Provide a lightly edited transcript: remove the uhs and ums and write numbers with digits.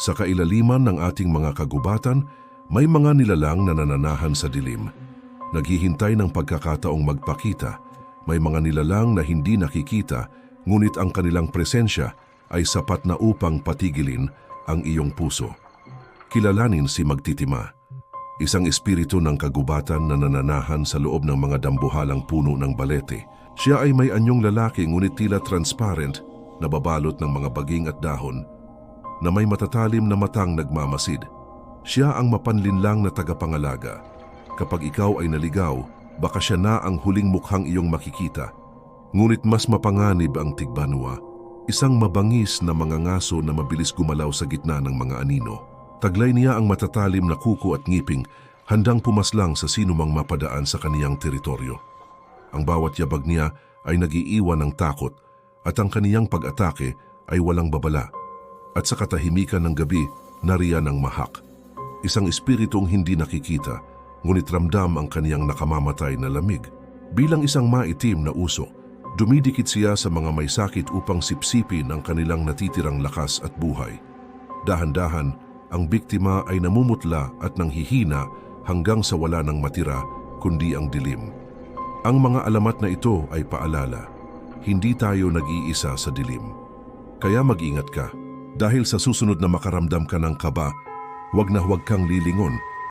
Sa kailaliman ng ating mga kagubatan, may mga nilalang na nananahan sa dilim. Naghihintay ng pagkakataong magpakita. May mga nilalang na hindi nakikita, ngunit ang kanilang presensya ay sapat na upang patigilin ang iyong puso. Kilalanin si Magtitima, isang espiritu ng kagubatan na nananahan sa loob ng mga dambuhalang puno ng balete. Siya ay may anyong lalaki ngunit tila transparent, nababalot ng mga baging at dahon, na may matatalim na matang nagmamasid. Siya ang mapanlinlang na tagapangalaga. Kapag ikaw ay naligaw, baka siya na ang huling mukhang iyong makikita. Ngunit mas mapanganib ang tigbanwa, isang mabangis na mga ngaso na mabilis gumalaw sa gitna ng mga anino. Taglay niya ang matatalim na kuko at ngiping, handang pumaslang sa sinumang mapadaan sa kaniyang teritoryo. Ang bawat yabag niya ay nagiiwan ng takot at ang kaniyang pag-atake ay walang babala. At sa katahimikan ng gabi, nariyan ang mahak. Isang espiritong hindi nakikita, ngunit ramdam ang kaniyang nakamamatay na lamig. Bilang isang maitim na usok, dumidikit siya sa mga may sakit upang sipsipin ang kanilang natitirang lakas at buhay. Dahan-dahan, ang biktima ay namumutla at nanghihina hanggang sa wala nang matira kundi ang dilim. Ang mga alamat na ito ay paalala, hindi tayo nag-iisa sa dilim. Kaya mag-ingat ka, dahil sa susunod na makaramdam ka ng kaba, huwag kang lilingon